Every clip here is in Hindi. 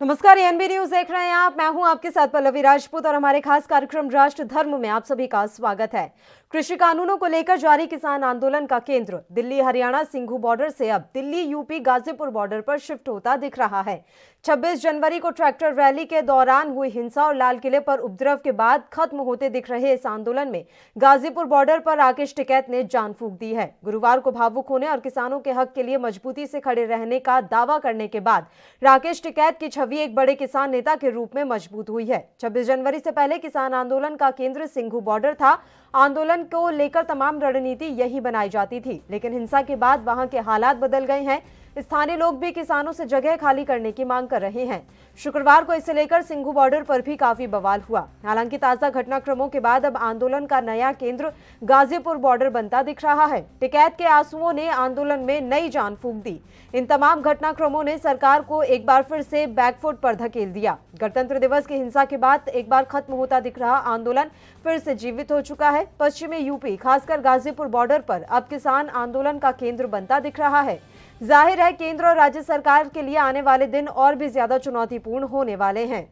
नमस्कार, एएनबी न्यूज देख रहे हैं आप। मैं हूं आपके साथ पल्लवी राजपूत और हमारे खास कार्यक्रम राष्ट्र धर्म में आप सभी का स्वागत है। कृषि कानूनों को लेकर जारी किसान आंदोलन का केंद्र दिल्ली हरियाणा सिंघू बॉर्डर से अब दिल्ली यूपी गाजीपुर बॉर्डर पर शिफ्ट होता दिख रहा है। 26 जनवरी को ट्रैक्टर रैली के दौरान हुई हिंसा और लाल किले पर उपद्रव के बाद खत्म होते दिख रहे इस आंदोलन में गाजीपुर बॉर्डर पर राकेश टिकैत ने जान फूंक दी है। गुरुवार को भावुक होने और किसानों के हक के लिए मजबूती से खड़े रहने का दावा करने के बाद राकेश टिकैत की छवि एक बड़े किसान नेता के रूप में मजबूत हुई है। 26 जनवरी से पहले किसान आंदोलन का केंद्र सिंघू बॉर्डर था। आंदोलन को लेकर तमाम रणनीति यही बनाई जाती थी, लेकिन हिंसा के बाद वहां के हालात बदल गए हैं। स्थानीय लोग भी किसानों से जगह खाली करने की मांग कर रहे हैं। शुक्रवार को इसे लेकर सिंघू बॉर्डर पर भी काफी बवाल हुआ। हालांकि ताजा घटनाक्रमों के बाद अब आंदोलन का नया केंद्र गाजीपुर बॉर्डर बनता दिख रहा है। टिकैत के आंसुओं ने आंदोलन में नई जान फूंक दी। इन तमाम घटनाक्रमों ने सरकार को एक बार फिर से बैकफुट पर धकेल दिया। गणतंत्र दिवस की हिंसा के बाद एक बार खत्म होता दिख रहा आंदोलन फिर से जीवित हो चुका है। पश्चिमी यूपी, खासकर गाजीपुर बॉर्डर पर अब किसान आंदोलन का केंद्र बनता दिख रहा है। जाहिर है केंद्र और राज्य सरकार के लिए आने वाले दिन और भी ज्यादा चुनौतीपूर्ण होने वाले हैं।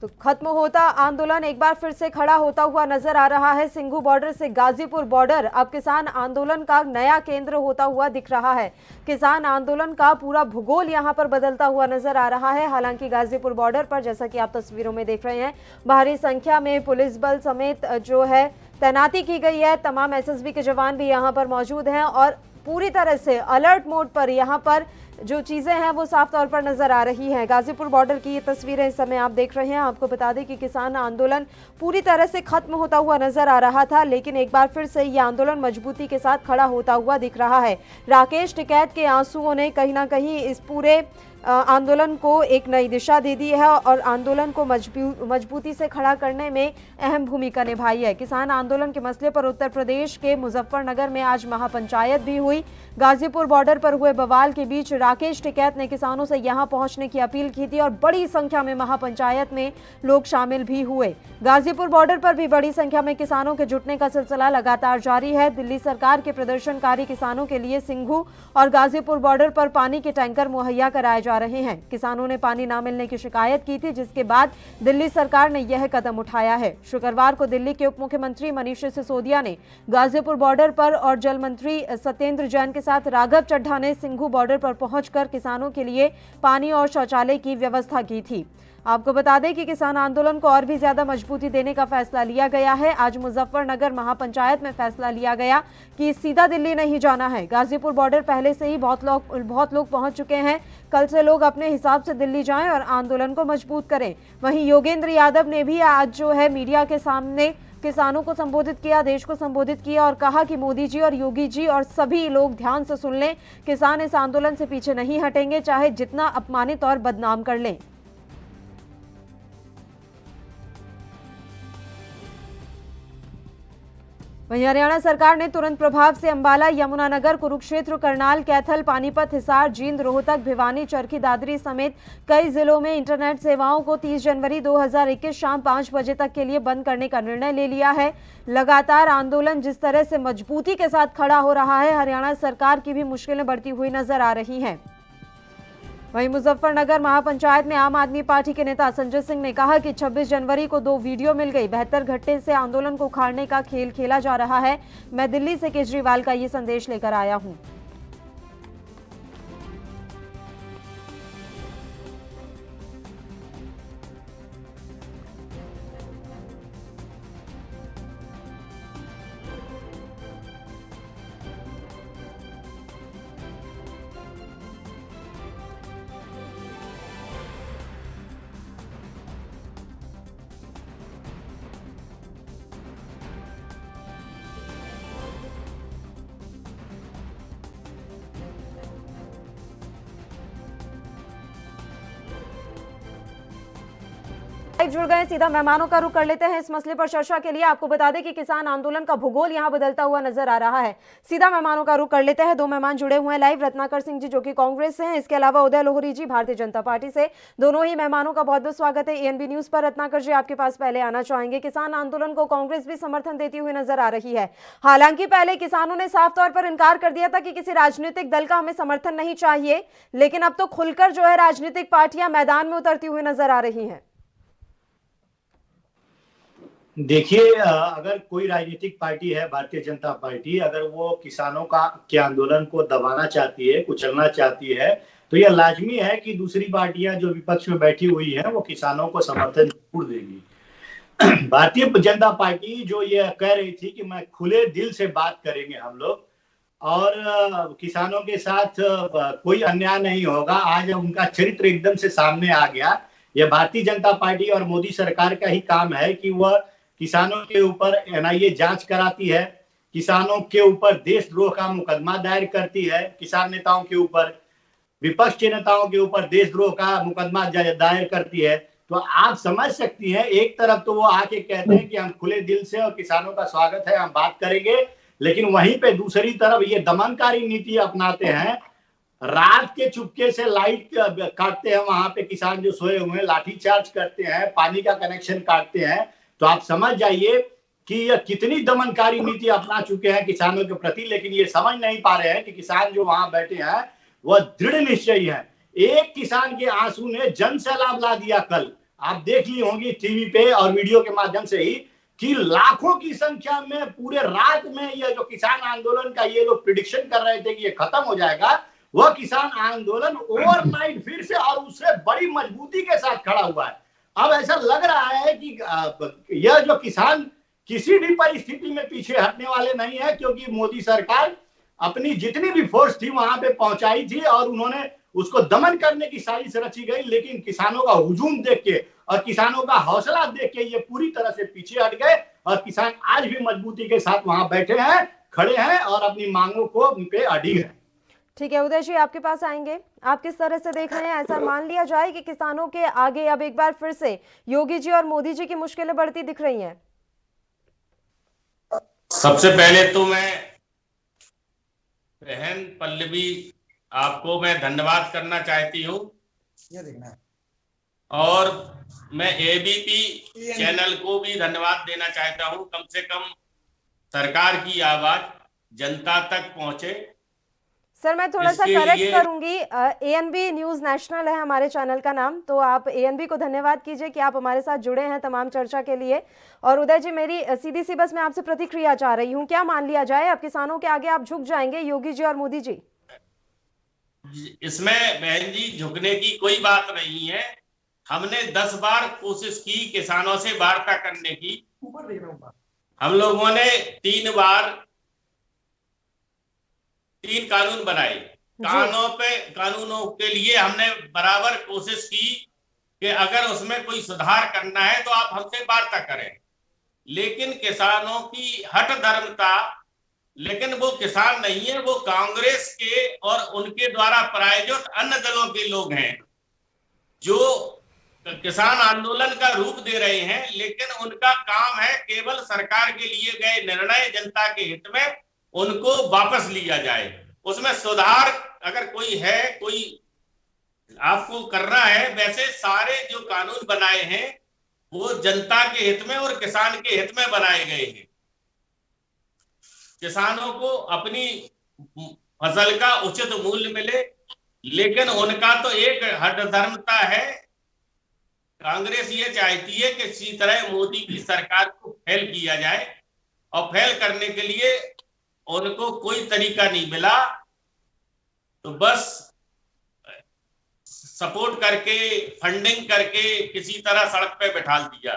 तो खत्म होता आंदोलन एक बार फिर से खड़ा होता हुआ नजर आ रहा है। सिंघू बॉर्डर से गाजीपुर बॉर्डर अब किसान आंदोलन का नया केंद्र होता हुआ दिख रहा है। किसान आंदोलन का पूरा भूगोल यहां पर बदलता हुआ नजर आ रहा है। हालांकि गाजीपुर बॉर्डर पर जैसा कि आप तस्वीरों में देख रहे हैं, भारी संख्या में पुलिस बल समेत जो है तैनाती की गई है। तमाम एसएसबी के जवान भी यहां पर मौजूद हैं और पूरी तरह से अलर्ट मोड पर यहां पर जो चीजें हैं वो साफ तौर पर नजर आ रही हैं। गाजीपुर बॉर्डर की ये तस्वीरें इस समय आप देख रहे हैं। आपको बता दें कि किसान आंदोलन पूरी तरह से खत्म होता हुआ नजर आ रहा था, लेकिन एक बार फिर से ये आंदोलन मजबूती के साथ खड़ा होता हुआ दिख रहा है। राकेश टिकैत के आंसुओं ने कहीं ना कहीं इस पूरे आंदोलन को एक नई दिशा दे दी है और आंदोलन को मजबूती से खड़ा करने में अहम भूमिका निभाई है। किसान आंदोलन के मसले पर उत्तर प्रदेश के मुजफ्फरनगर में आज महापंचायत भी हुई। गाजीपुर बॉर्डर पर हुए बवाल के बीच राकेश टिकैत ने किसानों से यहां पहुंचने की अपील की थी और बड़ी संख्या में महापंचायत में लोग शामिल भी हुए। गाजीपुर बॉर्डर पर भी बड़ी संख्या में किसानों के जुटने का सिलसिला लगातार जारी है। दिल्ली सरकार के प्रदर्शनकारी किसानों के लिए सिंघू और गाजीपुर बॉर्डर पर पानी के टैंकर मुहैया कराए जा रहे हैं। किसानों ने पानी न मिलने की शिकायत की थी, जिसके बाद दिल्ली सरकार ने यह कदम उठाया है। शुक्रवार को दिल्ली के उप मुख्यमंत्री मनीष सिसोदिया ने गाजीपुर बॉर्डर पर और जल मंत्री सत्येंद्र जैन के साथ राघव चड्ढा ने सिंघू बॉर्डर पर पहुंचकर किसानों के लिए पानी और शौचालय की व्यवस्था की थी। आपको बता दें कि किसान आंदोलन को और भी ज्यादा मजबूती देने का फैसला लिया गया है। आज मुजफ्फरनगर महापंचायत में फैसला लिया गया कि सीधा दिल्ली नहीं जाना है। गाजीपुर बॉर्डर पहले से ही बहुत लोग पहुंच चुके हैं। कल से लोग अपने हिसाब से दिल्ली जाएं और आंदोलन को मजबूत करें। वहीं योगेंद्र यादव ने भी आज जो है मीडिया के सामने किसानों को संबोधित किया, देश को संबोधित किया और कहा कि मोदी जी और योगी जी और सभी लोग ध्यान से सुन लें, किसान इस आंदोलन से पीछे नहीं हटेंगे, चाहे जितना अपमानित और बदनाम कर लें। वहीं हरियाणा सरकार ने तुरंत प्रभाव से अंबाला, यमुनानगर, कुरुक्षेत्र, करनाल, कैथल, पानीपत, हिसार, जींद, रोहतक, भिवानी, चरखी दादरी समेत कई जिलों में इंटरनेट सेवाओं को 30 जनवरी 2021 शाम 5 बजे तक के लिए बंद करने का निर्णय ले लिया है। लगातार आंदोलन जिस तरह से मजबूती के साथ खड़ा हो रहा है, हरियाणा सरकार की भी मुश्किलें बढ़ती हुई नजर आ रही हैं। वहीं मुजफ्फरनगर महापंचायत में आम आदमी पार्टी के नेता संजय सिंह ने कहा कि 26 जनवरी को 2 वीडियो मिल गई। 72 घंटे से आंदोलन को उखाड़ने का खेल खेला जा रहा है। मैं दिल्ली से केजरीवाल का ये संदेश लेकर आया हूं। लाइव जुड़ गए, सीधा मेहमानों का रुख कर लेते हैं इस मसले पर चर्चा के लिए। आपको बता दें कि किसान आंदोलन का भूगोल यहां बदलता हुआ नजर आ रहा है। सीधा मेहमानों का रुख कर लेते हैं। 2 मेहमान जुड़े हुए हैं लाइव, रत्नाकर सिंह जी जो कि कांग्रेस से हैं, इसके अलावा उदय लोहरी जी भारतीय जनता पार्टी से। दोनों ही मेहमानों का बहुत बहुत स्वागत है एएनबी न्यूज पर। रत्नाकर जी, आपके पास पहले आना चाहेंगे। किसान आंदोलन को कांग्रेस भी समर्थन देती हुई नजर आ रही है। हालांकि पहले किसानों ने साफ तौर पर इनकार कर दिया था कि किसी राजनीतिक दल का हमें समर्थन नहीं चाहिए, लेकिन अब तो खुलकर जो है राजनीतिक पार्टियां मैदान में उतरती हुई नजर आ रही हैं। देखिए, अगर कोई राजनीतिक पार्टी है भारतीय जनता पार्टी, अगर वो किसानों के आंदोलन को दबाना चाहती है, कुचलना चाहती है, तो यह लाजमी है कि दूसरी पार्टियां जो विपक्ष में बैठी हुई हैं वो किसानों को समर्थन जरूर देंगी। भारतीय जनता पार्टी जो ये कह रही थी कि मैं खुले दिल से बात करेंगे हम लोग और किसानों के साथ कोई अन्याय नहीं होगा, आज उनका चरित्र एकदम से सामने आ गया। यह भारतीय जनता पार्टी और मोदी सरकार का ही काम है कि वह किसानों के ऊपर एनआईए जांच कराती है, किसानों के ऊपर देशद्रोह का मुकदमा दायर करती है, किसान नेताओं के ऊपर, विपक्ष के नेताओं के ऊपर देशद्रोह का मुकदमा दायर करती है। तो आप समझ सकती हैं, एक तरफ तो वो आके कहते हैं कि हम खुले दिल से और किसानों का स्वागत है, हम बात करेंगे, लेकिन वहीं पे दूसरी तरफ ये दमनकारी नीति अपनाते हैं। रात के चुपके से लाइट काटते हैं, वहां पे किसान जो सोए हुए हैं लाठीचार्ज करते हैं, पानी का कनेक्शन काटते हैं। तो आप समझ जाइए कि यह कितनी दमनकारी नीति अपना चुके हैं किसानों के प्रति, लेकिन ये समझ नहीं पा रहे हैं कि किसान जो वहां बैठे हैं वह दृढ़ निश्चयी है। एक किसान के आंसू ने जन सैलाब ला दिया। कल आप देख ली होंगी टीवी पे और वीडियो के माध्यम से ही कि लाखों की संख्या में पूरे रात में यह जो किसान आंदोलन का ये लोग प्रिडिक्शन कर रहे थे कि ये खत्म हो जाएगा, वह किसान आंदोलन ओवरनाइट फिर से और उससे बड़ी मजबूती के साथ खड़ा हुआ है। अब ऐसा लग रहा है कि यह जो किसान किसी भी परिस्थिति में पीछे हटने वाले नहीं है, क्योंकि मोदी सरकार अपनी जितनी भी फोर्स थी वहां पे पहुंचाई थी और उन्होंने उसको दमन करने की साजिश रची गई, लेकिन किसानों का हुजूम देख के और किसानों का हौसला देख के ये पूरी तरह से पीछे हट गए और किसान आज भी मजबूती के साथ वहां बैठे हैं, खड़े हैं और अपनी मांगों को उन पे अडिग है। ठीक है, उदय जी आपके पास आएंगे। आप किस तरह से देख रहे हैं? ऐसा मान लिया जाए कि किसानों के आगे अब एक बार फिर से योगी जी और मोदी जी की मुश्किलें बढ़ती दिख रही हैं। सबसे पहले तो मैं बहन पल्लवी आपको मैं धन्यवाद करना चाहती हूँ और मैं एबीपी चैनल को भी धन्यवाद देना चाहता हूँ। कम से कम सरकार की आवाज जनता तक पहुंचे। सर मैं थोड़ा सा करेक्ट करूंगी, एएनबी न्यूज नेशनल है हमारे चैनल का नाम, तो आप एएनबी को धन्यवाद कीजिए कि आप हमारे साथ जुड़े हैं तमाम चर्चा के लिए। और उदय जी, मेरी सीधी सी बस मैं आपसे प्रतिक्रिया चाह रही हूं, क्या मान लिया जाए अब किसानों के आगे आप झुक जाएंगे, योगी जी और मोदी जी? इसमें बहन जी झुकने की कोई बात नहीं है। हमने 10 बार कोशिश की किसानों से वार्ता करने की। हम लोगों ने 3 बार 3 कानून बनाए। कानूनों के लिए हमने बराबर कोशिश की कि अगर उसमें कोई सुधार करना है तो आप हमसे वार्ता करें, लेकिन किसानों की हठ धर्मता, लेकिन वो किसान नहीं है, वो कांग्रेस के और उनके द्वारा प्रायोजित अन्य दलों के लोग हैं जो किसान आंदोलन का रूप दे रहे हैं, लेकिन उनका काम है केवल सरकार के लिए गए निर्णय जनता के हित में उनको वापस लिया जाए। उसमें सुधार अगर कोई है, कोई आपको करना है, वैसे सारे जो कानून बनाए हैं वो जनता के हित में और किसान के हित में बनाए गए हैं। किसानों को अपनी फसल का उचित मूल्य मिले, लेकिन उनका तो एक हठधर्मता है। कांग्रेस ये चाहती है कि इसी तरह मोदी की सरकार को फेल किया जाए और फेल करने के लिए उनको कोई तरीका नहीं मिला तो बस सपोर्ट करके, फंडिंग करके किसी तरह सड़क पे बैठा दिया।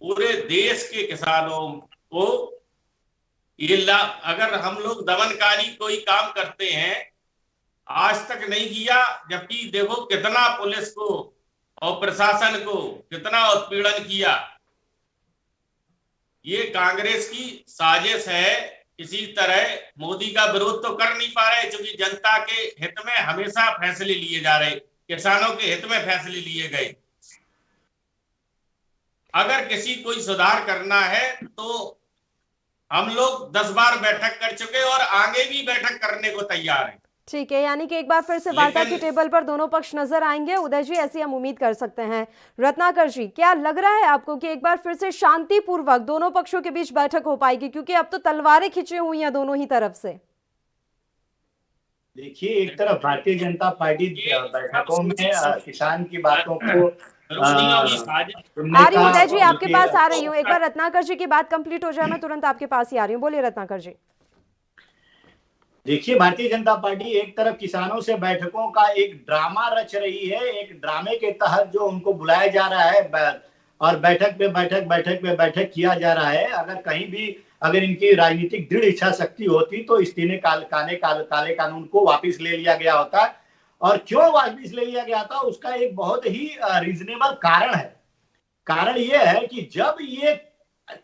पूरे देश के किसानों को ये अगर हम लोग दमनकारी कोई काम करते हैं, आज तक नहीं किया, जबकि देखो कितना पुलिस को और प्रशासन को कितना उत्पीड़न किया। ये कांग्रेस की साजिश है। इसी तरह मोदी का विरोध तो कर नहीं पा रहे, क्योंकि जनता के हित में हमेशा फैसले लिए जा रहे, किसानों के हित में फैसले लिए गए। अगर किसी कोई सुधार करना है तो हम लोग 10 बार बैठक कर चुके और आगे भी बैठक करने को तैयार हैं। ठीक है, यानी कि एक बार फिर से वार्ता की लेकिन टेबल पर दोनों पक्ष नजर आएंगे। उदय जी, ऐसी हम उम्मीद कर सकते हैं। रत्नाकर जी, क्या लग रहा है आपको कि एक बार फिर से शांतिपूर्वक दोनों पक्षों के बीच बैठक हो पाएगी, क्योंकि अब तो तलवारें खिंची हुई हैं दोनों ही तरफ से? देखिए, एक तरफ भारतीय जनता पार्टी बैठकों में किसान की बातों को सुनने आ रही हूँ का, उदय जी, आपके उनके पास आ रही हूँ। एक बार रत्नाकर जी की बात कंप्लीट हो जाए, मैं तुरंत आपके पास ही आ रही हूँ। बोलिए रत्नाकर जी। देखिए, भारतीय जनता पार्टी एक तरफ किसानों से बैठकों का एक ड्रामा रच रही है। एक ड्रामे के तहत जो उनको बुलाया जा रहा है और बैठक पे बैठक किया जा रहा है। अगर कहीं भी अगर इनकी राजनीतिक दृढ़ इच्छा शक्ति होती तो इस काले कानून को वापस ले लिया गया होता। और क्यों वापस ले लिया गया था, उसका एक बहुत ही रीजनेबल कारण है। कारण यह है कि जब ये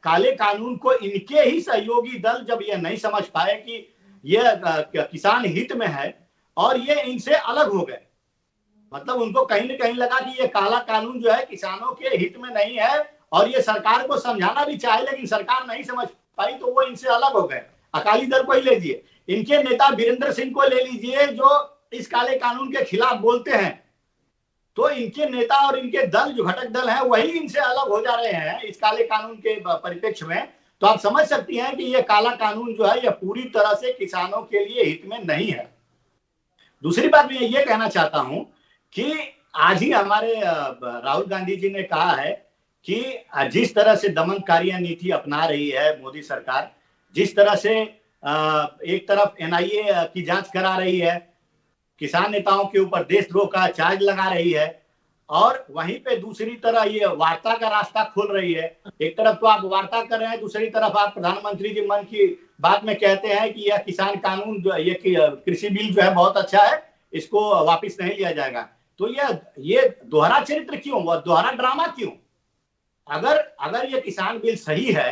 काले कानून को इनके ही सहयोगी दल जब ये नहीं समझ पाए कि ये किसान हित में है और ये इनसे अलग हो गए, मतलब उनको कहीं न कहीं लगा कि ये काला कानून जो है किसानों के हित में नहीं है और ये सरकार को समझाना भी चाहे लेकिन सरकार नहीं समझ पाई, तो वो इनसे अलग हो गए। अकाली दल को ही ले लीजिए, इनके नेता वीरेंद्र सिंह को ले लीजिए जो इस काले कानून के खिलाफ बोलते हैं, तो इनके नेता और इनके दल जो घटक दल हैं वही इनसे अलग हो जा रहे हैं इस काले कानून के परिप्रेक्ष्य में। तो आप समझ सकती हैं कि ये काला कानून जो है ये पूरी तरह से किसानों के लिए हित में नहीं है। दूसरी बात मैं ये कहना चाहता हूं कि आज ही हमारे राहुल गांधी जी ने कहा है कि जिस तरह से दमनकारी नीति अपना रही है मोदी सरकार, जिस तरह से एक तरफ एनआईए की जांच करा रही है, किसान नेताओं के ऊपर देशद्रोह का चार्ज लगा रही है और वहीं पे दूसरी तरह ये वार्ता का रास्ता खोल रही है। एक तरफ तो आप वार्ता कर रहे हैं, दूसरी तरफ आप प्रधानमंत्री जी मन की बात में कहते हैं कि यह किसान कानून जो ये कृषि बिल जो है बहुत अच्छा है, इसको वापस नहीं लिया जाएगा। तो ये दोहरा चरित्र क्यों, वह दोहरा ड्रामा क्यों? अगर ये किसान बिल सही है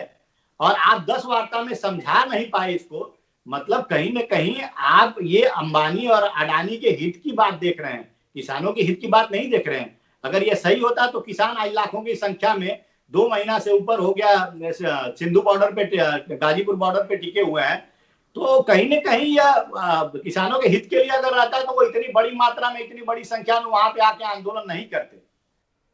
और आप 10 वार्ता में समझा नहीं पाए इसको, मतलब कहीं न कहीं आप ये अंबानी और अडानी के हित की बात देख रहे हैं, किसानों के हित की बात नहीं देख रहे हैं। अगर ये सही होता तो किसान आज लाखों की संख्या में 2 महीना से ऊपर हो गया सिंधु बॉर्डर पे, गाजीपुर बॉर्डर पे टिके हुए हैं, तो कहीं न कहीं यह किसानों के हित के लिए अगर रहता तो वो इतनी बड़ी मात्रा में, इतनी बड़ी संख्या में वहां पे आके आंदोलन नहीं करते।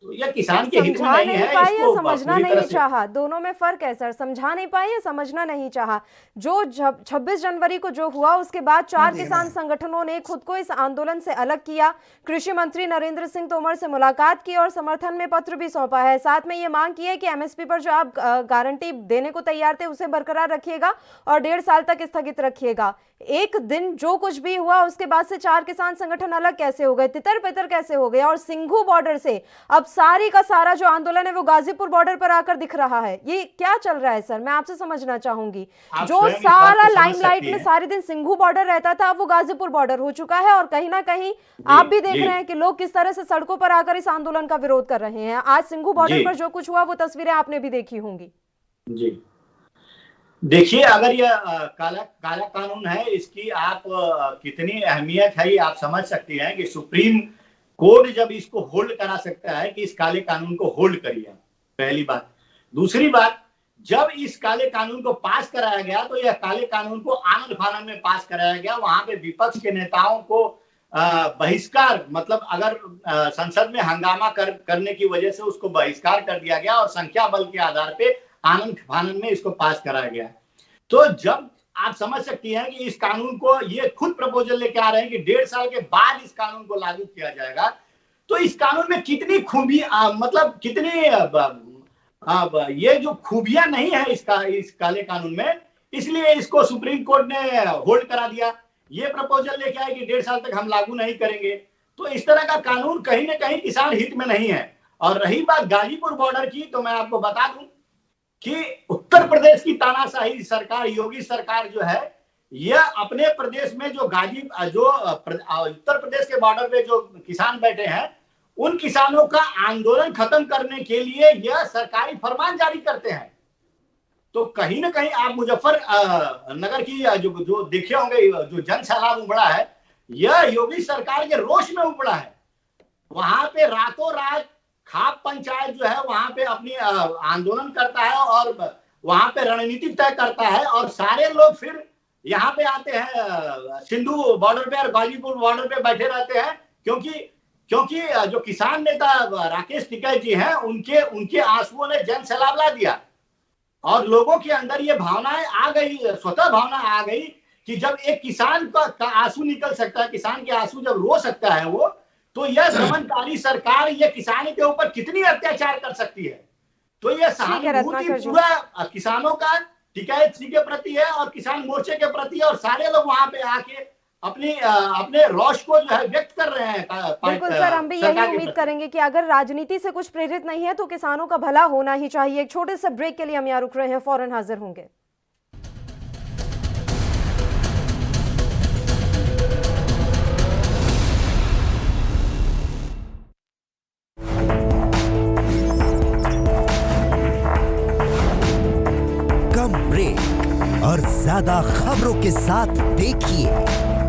तो यह किसान के हित में नहीं है, इसको समझना नहीं चाहा। दोनों में फर्क है सर, समझा नहीं पाए या समझना नहीं चाहा। जो 26 जनवरी को जो हुआ उसके बाद 4 किसान संगठनों ने खुद को इस आंदोलन से अलग किया, कृषि मंत्री नरेंद्र सिंह तोमर से मुलाकात की और समर्थन में पत्र भी सौंपा है। साथ में ये मांग की है कि एमएसपी पर जो आप गारंटी देने को तैयार थे उसे बरकरार रखिएगा और 1.5 साल तक स्थगित रखिएगा। एक दिन जो कुछ भी हुआ उसके बाद से 4 किसान संगठन अलग कैसे हो गए, तितर बितर कैसे हो गए, और सिंघू बॉर्डर से अब सारी का सारा जो आंदोलन है वो गाजीपुर बॉर्डर पर आकर दिख रहा है। ये क्या चल रहा है सर, मैं आपसे समझना चाहूंगी। जो सारा लाइमलाइट में सारे दिन सिंघू बॉर्डर रहता था, अब वो गाजीपुर बॉर्डर हो चुका है और कहीं ना कहीं आप भी देख रहे हैं कि लोग किस तरह से सड़कों पर आकर इस आंदोलन का विरोध कर रहे हैं। आज सिंघू बॉर्डर पर जो कुछ हुआ वो तस्वीरें आपने भी देखी होंगी। जी देखिए, अगर यह काला कानून है, इसकी आप कितनी अहमियत है ये आप समझ सकती हैं कि सुप्रीम कोर्ट जब इसको होल्ड करा सकता है कि इस काले कानून को होल्ड करिए, पहली बात। दूसरी बात, जब इस काले कानून को पास कराया गया तो यह काले कानून को आनंद फानंद में पास कराया गया। वहां पे विपक्ष के नेताओं को बहिष्कार, मतलब अगर संसद में हंगामा करने की वजह से उसको बहिष्कार कर दिया गया और संख्या बल के आधार पे आनंद फानंद में इसको पास कराया गया। तो जब आप समझ सकती हैं कि इस कानून को ये खुद प्रपोजल लेके आ रहे हैं कि 1.5 साल के बाद इस कानून को लागू किया जाएगा, तो इस कानून में कितनी खूबी, मतलब कितनी ये जो खूबियां नहीं है इस काले कानून में, इसलिए इसको सुप्रीम कोर्ट ने होल्ड करा दिया। ये प्रपोजल लेके आए कि 1.5 साल तक हम लागू नहीं करेंगे। तो इस तरह का कानून कहीं ना कहीं किसान हित में नहीं है। और रही बात गाजीपुर बॉर्डर की, तो मैं आपको बता दूं कि उत्तर प्रदेश की तानाशाही सरकार, योगी सरकार जो है, यह अपने प्रदेश में जो उत्तर प्रदेश के बॉर्डर पे जो किसान बैठे हैं, उन किसानों का आंदोलन खत्म करने के लिए यह सरकारी फरमान जारी करते हैं। तो कहीं ना कहीं आप मुजफ्फरनगर की जो देखे होंगे, जो जन सैलाब उमड़ा है, यह योगी सरकार के रोष में उमड़ा है। वहां पे रातों रात खाप पंचायत जो है वहां पे अपनी आंदोलन करता है और वहां पे रणनीति तय करता है, और सारे लोग फिर यहाँ पे आते हैं सिंधु बॉर्डर पे और गाजीपुर बॉर्डर पे बैठे रहते हैं, क्योंकि जो किसान नेता राकेश टिकैत जी हैं उनके आंसुओं ने जन सैलाब ला दिया, और लोगों के अंदर ये भावनाएं आ गई, स्वतः भावना आ गई कि जब एक किसान का आंसू निकल सकता है, किसान के आंसू जब रो सकता है वो, तो यह दमनकारी सरकार ये किसान के ऊपर कितनी अत्याचार कर सकती है। तो यह सहानुभूति पूरा किसानों का टिकैत जी के प्रति है और किसान मोर्चे के प्रति है, और सारे लोग वहां पे आके अपने रोष को जो है व्यक्त कर रहे हैं। बिल्कुल सर, हम भी यही उम्मीद करेंगे कि अगर राजनीति से कुछ प्रेरित नहीं है तो किसानों का भला होना ही चाहिए। एक छोटे से ब्रेक के लिए हम यहाँ रुक रहे हैं, फौरन हाजिर होंगे। कम ब्रेक और ज्यादा खबरों के साथ देखिए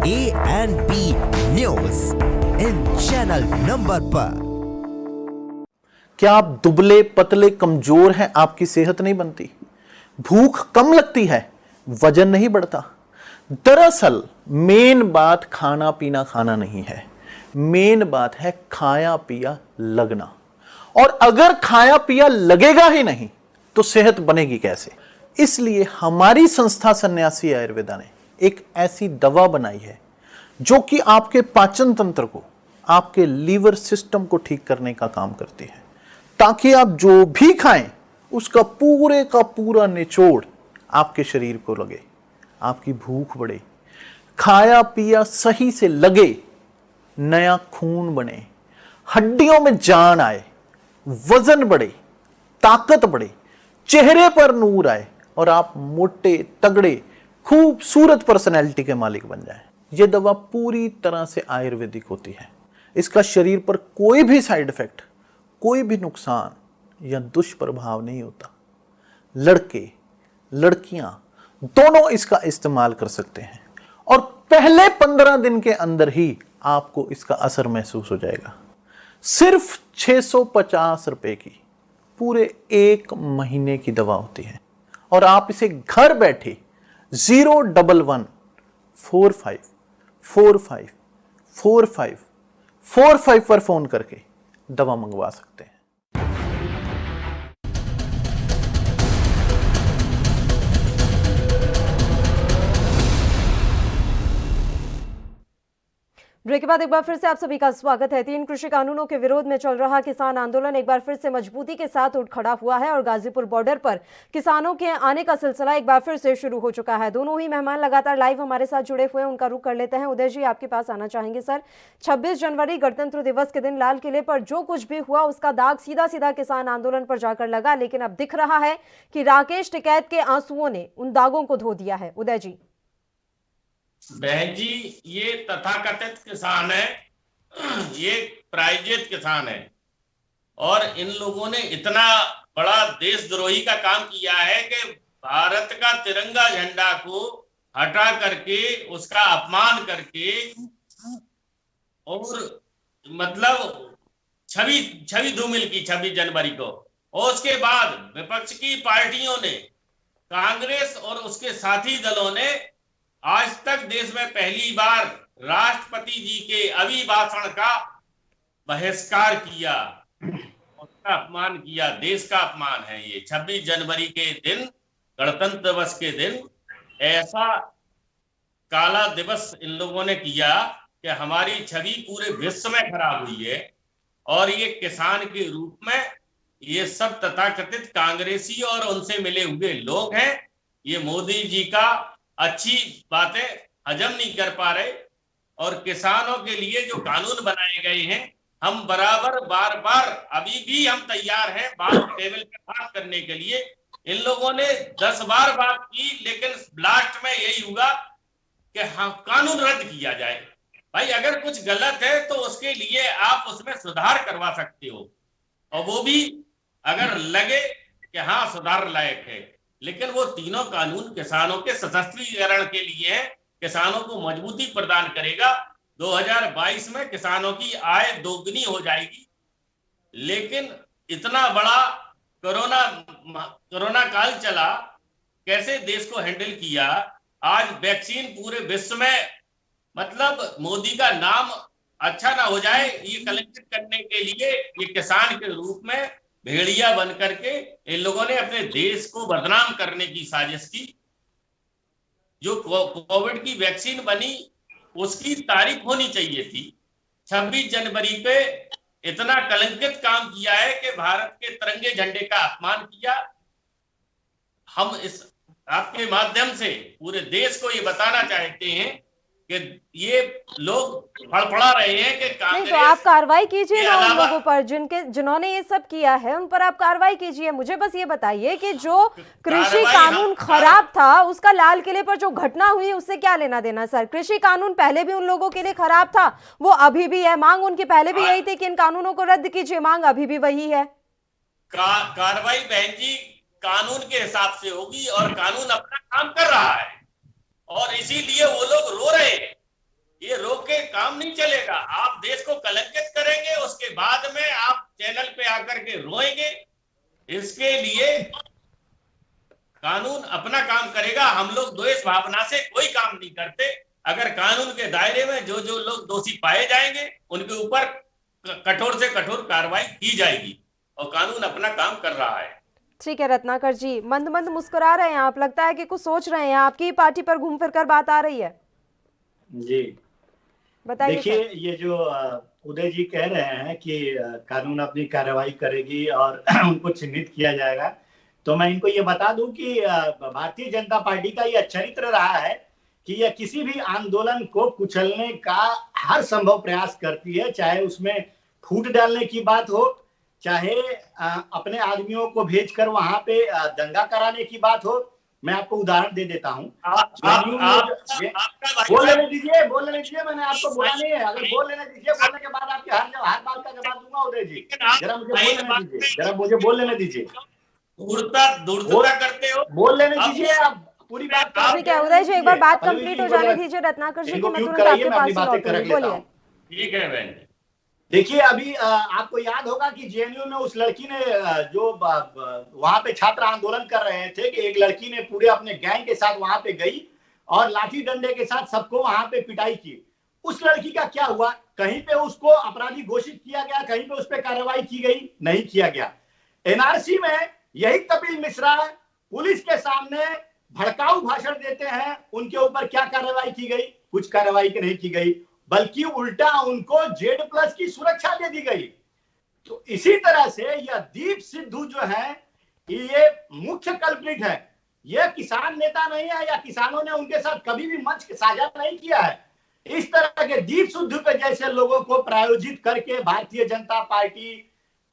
ANP news in channel number पर। क्या आप दुबले पतले कमजोर हैं, आपकी सेहत नहीं बनती, भूख कम लगती है, वजन नहीं बढ़ता? दरअसल मेन बात खाना पीना खाना नहीं है, मेन बात है खाया पिया लगना। और अगर खाया पिया लगेगा ही नहीं तो सेहत बनेगी कैसे? इसलिए हमारी संस्था सन्यासी आयुर्वेदा ने एक ऐसी दवा बनाई है जो कि आपके पाचन तंत्र को, आपके लीवर सिस्टम को ठीक करने का काम करती है, ताकि आप जो भी खाएं उसका पूरे का पूरा निचोड़ आपके शरीर को लगे, आपकी भूख बढ़े, खाया पिया सही से लगे, नया खून बने, हड्डियों में जान आए, वजन बढ़े, ताकत बढ़े, चेहरे पर नूर आए और आप मोटे तगड़े खूबसूरत पर्सनैलिटी के मालिक बन जाएं। यह दवा पूरी तरह से आयुर्वेदिक होती है। इसका शरीर पर कोई भी साइड इफेक्ट, कोई भी नुकसान या दुष्प्रभाव नहीं होता। लड़के लड़कियां दोनों इसका इस्तेमाल कर सकते हैं और पहले 15 दिन के अंदर ही आपको इसका असर महसूस हो जाएगा। सिर्फ 650 रुपए की पूरे 1 महीने की दवा होती है और आप इसे घर बैठे 01145454545 पर फोन करके दवा मंगवा सकते हैं। ब्रेक के बाद एक बार फिर से आप सभी का स्वागत है। 3 कृषि कानूनों के विरोध में चल रहा किसान आंदोलन एक बार फिर से मजबूती के साथ उठ खड़ा हुआ है और गाजीपुर बॉर्डर पर किसानों के आने का सिलसिला एक बार फिर से शुरू हो चुका है। दोनों ही मेहमान लगातार लाइव हमारे साथ जुड़े हुए हैं, उनका रुख कर लेते हैं। उदय जी, आपके पास आना चाहेंगे सर। 26 जनवरी गणतंत्र दिवस के दिन लाल किले पर जो कुछ भी हुआ उसका दाग सीधा सीधा किसान आंदोलन पर जाकर लगा, लेकिन अब दिख रहा है कि राकेश टिकैत के आंसुओं ने उन दागों को धो दिया है। उदय जी। बहन जी, ये तथाकथित किसान है, ये प्रायोजित किसान है और इन लोगों ने इतना बड़ा देशद्रोही का काम किया है कि भारत का तिरंगा झंडा को हटा करके उसका अपमान करके और मतलब छवि धूमिल की 26 जनवरी को। और उसके बाद विपक्ष की पार्टियों ने, कांग्रेस और उसके साथी दलों ने आज तक देश में पहली बार राष्ट्रपति जी के अभिभाषण का बहिष्कार किया, उसका अपमान किया। देश का अपमान है ये। 26 जनवरी के दिन, गणतंत्र दिवस के दिन ऐसा काला दिवस इन लोगों ने किया कि हमारी छवि पूरे विश्व में खराब हुई है। और ये किसान के रूप में ये सब तथाकथित कांग्रेसी और उनसे मिले हुए लोग हैं। ये मोदी जी का अच्छी बातें हजम नहीं कर पा रहे और किसानों के लिए जो कानून बनाए गए हैं, हम बराबर बार बार अभी भी हम तैयार हैं बात टेबल पर बात करने के लिए। इन लोगों ने 10 बार बात की, लेकिन लास्ट में यही हुआ कि हाँ, कानून रद्द किया जाए। भाई, अगर कुछ गलत है तो उसके लिए आप उसमें सुधार करवा सकते हो, और वो भी अगर लगे कि हाँ सुधार लायक है। लेकिन वो तीनों कानून किसानों के सशक्तिकरण के लिए है, किसानों को मजबूती प्रदान करेगा। 2022 में किसानों की आय दोगुनी हो जाएगी। लेकिन इतना बड़ा कोरोना काल चला, कैसे देश को हैंडल किया। आज वैक्सीन पूरे विश्व में, मतलब मोदी का नाम अच्छा ना हो जाए ये कलंकित करने के लिए ये किसान के रूप में भेड़िया बन करके इन लोगों ने अपने देश को बदनाम करने की साजिश की। जो कोविड की वैक्सीन बनी उसकी तारीफ होनी चाहिए थी। 26 जनवरी पे इतना कलंकित काम किया है कि भारत के तिरंगे झंडे का अपमान किया। हम इस आपके माध्यम से पूरे देश को ये बताना चाहते हैं कि ये लोग फड़फड़ा रहे हैं कि नहीं, तो आप कार्रवाई कीजिए ना उन लोगों पर जिन्होंने ये सब किया है, उन पर आप कार्रवाई कीजिए। मुझे बस ये बताइए कि जो कृषि कानून खराब था उसका लाल किले पर जो घटना हुई उससे क्या लेना देना सर? कृषि कानून पहले भी उन लोगों के लिए खराब था, वो अभी भी है। मांग उनकी पहले भी यही थी कि इन कानूनों को रद्द कीजिए, मांग अभी भी वही है। कार्रवाई बहन जी कानून के हिसाब से होगी और कानून अपना काम कर रहा है और इसीलिए वो लोग रो रहे हैं। ये रो के काम नहीं चलेगा। आप देश को कलंकित करेंगे, उसके बाद में आप चैनल पे आकर के रोएंगे। इसके लिए कानून अपना काम करेगा। हम लोग द्वेष भावना से कोई काम नहीं करते। अगर कानून के दायरे में जो जो लोग दोषी पाए जाएंगे उनके ऊपर कठोर से कठोर कार्रवाई की जाएगी और कानून अपना काम कर रहा है। ठीक है रत्नाकर जी, मंद मंद मुस्कुरा रहे हैं आप, लगता है कि कुछ सोच रहे हैं। आपकी पार्टी पर घूम फिर कर बात आ रही है जी, बताइए। देखिए ये जो उदय जी कह रहे हैं कि कानून अपनी कार्रवाई करेगी और उनको चिन्हित किया जाएगा, तो मैं इनको ये बता दूं कि भारतीय जनता पार्टी का यह चरित्र रहा है कि यह किसी भी आंदोलन को कुचलने का हर संभव प्रयास करती है, चाहे उसमें फूट डालने की बात हो, चाहे अपने आदमियों को भेजकर वहां पे दंगा कराने की बात हो। मैं आपको उदाहरण दे देता हूँ। बोल लेने दीजिए, मैंने आपको बोला नहीं है। अगर बोल लेने दीजिए, बोलने के बाद आपके हर बात का जवाब दूंगा उदय जी। जरा मुझे बोल लेने दीजिए, दूरता करते हो, बोल लेने दीजिए। आप पूरी बात ठीक है उदय जी, एक बार बात कंप्लीट हो जाने दीजिए रत्नाकर जी की, मैं तुरंत आपके पास लौट रही हूं। बोलिए। ठीक है बहन। देखिए अभी आपको याद होगा कि जेएनयू में उस लड़की ने जो वहां पे छात्र आंदोलन कर रहे थे कि एक लड़की ने पूरे अपने गैंग के साथ वहां पे गई और लाठी डंडे के साथ सबको वहां पे पिटाई की। उस लड़की का क्या हुआ? कहीं पे उसको अपराधी घोषित किया गया, कहीं पे उस पर कार्रवाई की गई? नहीं किया गया। एनआरसी में यही कपिल मिश्रा पुलिस के सामने भड़काऊ भाषण देते हैं, उनके ऊपर क्या कार्रवाई की गई? कुछ कार्रवाई नहीं की गई, बल्कि उल्टा उनको Z+ की सुरक्षा दे दी गई। तो इसी तरह से यह दीप सिद्धू जो है ये मुख्य कल्प्रिट है। यह किसान नेता नहीं है या किसानों ने उनके साथ कभी भी मंच साझा नहीं किया है। इस तरह के दीप सिद्धू के जैसे लोगों को प्रायोजित करके भारतीय जनता पार्टी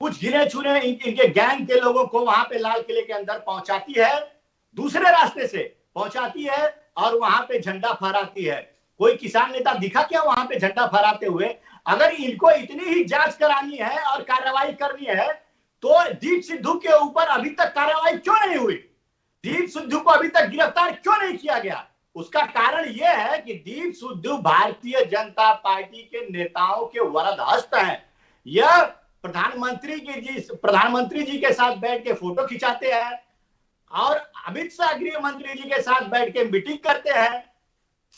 कुछ गिने चुने इनके गैंग के लोगों को वहां पे लाल किले के अंदर पहुंचाती है, दूसरे रास्ते से पहुंचाती है और वहां पे झंडा फहराती है। कोई किसान नेता दिखा क्या वहां पे झंडा फहराते हुए? अगर इनको इतनी ही जांच करानी है और कार्रवाई करनी है तो दीप सिद्धू के ऊपर अभी तक कार्रवाई क्यों नहीं हुई? दीप सिद्धू को अभी तक गिरफ्तार क्यों नहीं किया गया? उसका कारण यह है कि दीप सिद्धू भारतीय जनता पार्टी के नेताओं के वरदहस्त हैं। यह प्रधानमंत्री जी के साथ बैठ के फोटो खिंचाते हैं और अमित शाह गृह मंत्री जी के साथ बैठ के मीटिंग करते हैं।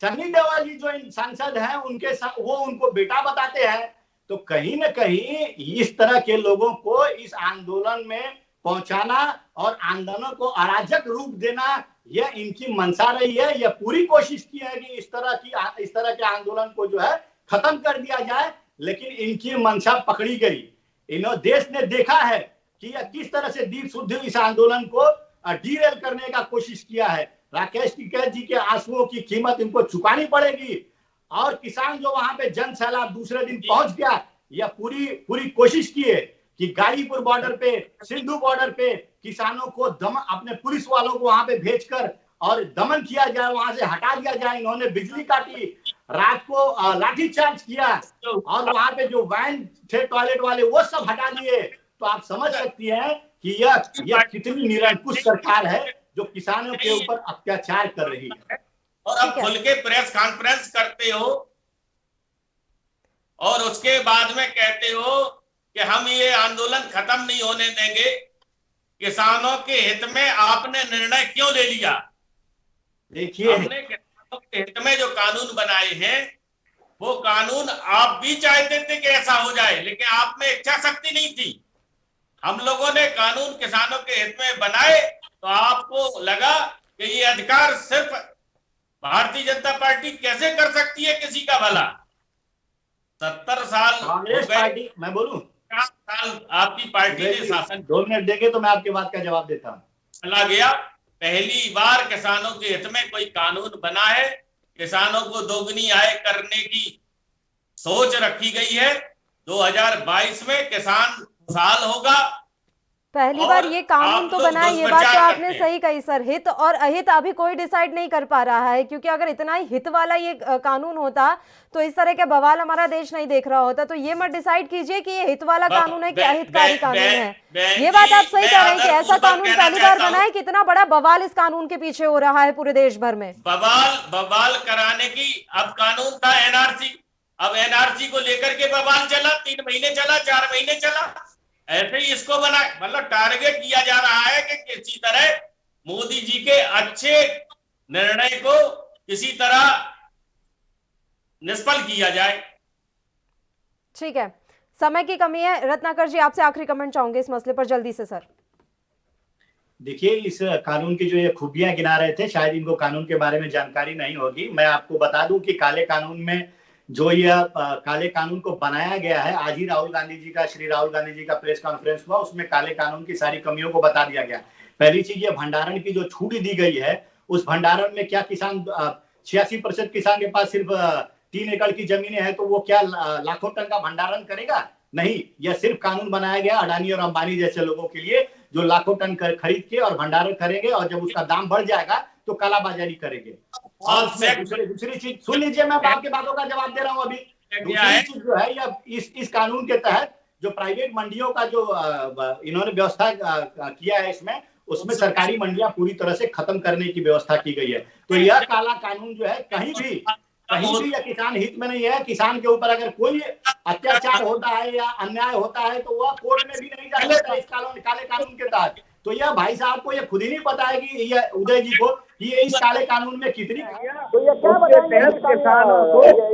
सनी देओल जी जो सांसद हैं उनके साथ वो उनको बेटा बताते हैं। तो कहीं ना कहीं इस तरह के लोगों को इस आंदोलन में पहुंचाना और आंदोलन को अराजक रूप देना यह इनकी मंशा रही है। यह पूरी कोशिश की है कि इस तरह के आंदोलन को जो है खत्म कर दिया जाए, लेकिन इनकी मंशा पकड़ी गई। देश ने देखा है कि यह किस तरह से दीप सिद्धू इस आंदोलन को डीरेल करने का कोशिश किया है। राकेश टिकैत जी के आंसुओं की कीमत इनको चुकानी पड़ेगी। और किसान जो वहां पे जन सैलाब दूसरे दिन पहुंच गया, यह पूरी कोशिश की है कि गाजीपुर बॉर्डर पे, सिंधु बॉर्डर पे किसानों को अपने पुलिस वालों को वहां पे भेजकर और दमन किया जाए, वहां से हटा दिया जाए। इन्होंने बिजली काटी, रात को लाठीचार्ज किया और वहां पे जो वैन थे टॉयलेट वाले वो सब हटा दिए। तो आप समझ सकती हैं कि यह कितनी निरंकुश सरकार है जो किसानों के ऊपर अत्याचार कर रही है। और अब खुल के प्रेस कॉन्फ्रेंस करते हो और उसके बाद में कहते हो कि हम ये आंदोलन खत्म नहीं होने देंगे, किसानों के हित में आपने निर्णय क्यों ले लिया? देखिए, हमने किसानों के हित में जो कानून बनाए हैं वो कानून आप भी चाहते थे कि ऐसा हो जाए, लेकिन आप में इच्छा शक्ति नहीं थी। हम लोगों ने कानून किसानों के हित में बनाए तो आपको लगा कि ये अधिकार सिर्फ भारतीय जनता पार्टी कैसे कर सकती है किसी का भला। 70 साल कांग्रेस पार्टी, मैं बोलूं, 50 साल आपकी पार्टी ने शासन 2 मिनट देंगे तो मैं आपकी बात का जवाब देता हूं। चला गया। पहली बार किसानों के हित में कोई कानून बना है, किसानों को दोगुनी आय करने की सोच रखी गई है। 2022 में किसान खुशहाल होगा। पहली बार ये कानून तो बना है, ये बात तो आपने सही कही सर। हित और अहित अभी कोई डिसाइड नहीं कर पा रहा है, क्योंकि अगर इतना ही हित वाला ये कानून होता तो इस तरह के बवाल हमारा देश नहीं देख रहा होता। तो ये मत डिसाइड कीजिए कि ये हित वाला कानून है कि अहितकारी कानून है। ये बात आप सही कह रहे हैं कि ऐसा कानून पहली बार बना है, कितना बड़ा बवाल इस कानून के पीछे हो रहा है पूरे देश भर में। बवाल कराने की अब कानून था एनआरसी, अब एनआरसी को लेकर के बवाल चला, 3 महीने चला, 4 महीने चला। ऐसे ही इसको बना, मतलब टारगेट किया जा रहा है कि किसी तरह मोदी जी के अच्छे निर्णय को किसी तरह निष्फल किया जाए। ठीक है, समय की कमी है। रत्नाकर जी, आपसे आखिरी कमेंट चाहूंगे इस मसले पर जल्दी से सर। देखिए, इस कानून की जो ये खूबियां गिना रहे थे, शायद इनको कानून के बारे में जानकारी नहीं होगी। मैं आपको बता दूं कि काले कानून में जो यह काले कानून को बनाया गया है, आज ही श्री राहुल गांधी जी का प्रेस कॉन्फ्रेंस हुआ, उसमें काले कानून की सारी कमियों को बता दिया गया। पहली चीज, ये भंडारण की जो छूट दी गई है, उस भंडारण में क्या किसान 86% किसान के पास सिर्फ 3 एकड़ की जमीनें हैं, तो वो क्या लाखों टन का भंडारण करेगा? नहीं, यह सिर्फ कानून बनाया गया अडानी और अंबानी जैसे लोगों के लिए, जो लाखों टन खरीद के और भंडारण करेंगे, और जब उसका दाम बढ़ जाएगा तो कालाबाजारी करेंगे। और दूसरी चीज सुन लीजिए, मैं आपकी बातों का जवाब दे रहा हूं अभी। दूसरी चीज जो है, या इस कानून के तहत जो प्राइवेट मंडियों का जो इन्होंने व्यवस्था किया है, उसमें सरकारी मंडियां पूरी तरह से खत्म करने की व्यवस्था की गई है। तो यह काला कानून जो है कहीं भी यह किसान हित में नहीं है। किसान के ऊपर अगर कोई अत्याचार होता है या अन्याय होता है तो वह कोर्ट में भी नहीं जा सकता इस काले कानून के तहत। तो यह भाई साहब को यह खुद ही नहीं पता है कि यह उदय जी को कि ये इस काले कानून में कितनी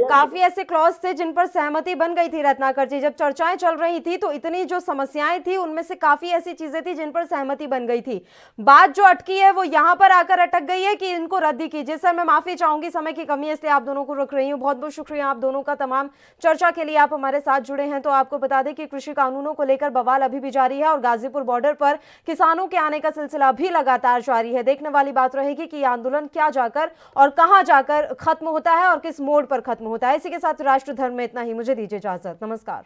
काफी ऐसे क्लॉज थे जिन पर सहमति बन गई थी रत्नाकर जी। जब चर्चाएं चल रही थी तो इतनी जो समस्याएं थी उनमें से काफी ऐसी चीजें थी जिन पर सहमति बन गई थी। बात जो अटकी है वो यहाँ पर आकर अटक गई है कि इनको रद्दी कीजिए। सर, मैं माफी चाहूंगी, समय की कमी है इसलिए आप दोनों को रख रही हूँ। बहुत बहुत शुक्रिया आप दोनों का तमाम चर्चा के लिए। आप हमारे साथ जुड़े हैं। तो आपको बता दें कि कृषि कानूनों को लेकर बवाल अभी भी जारी है और गाजीपुर बॉर्डर पर किसानों के आने का सिलसिला भी लगातार जारी है। देखने वाली बात रहेगी कि यह आंदोलन क्या जाकर और कहां जाकर खत्म होता है और किस मोड़ पर खत्म होता है। इसी के साथ राष्ट्र धर्म में इतना ही। मुझे दीजिए इजाजत। नमस्कार।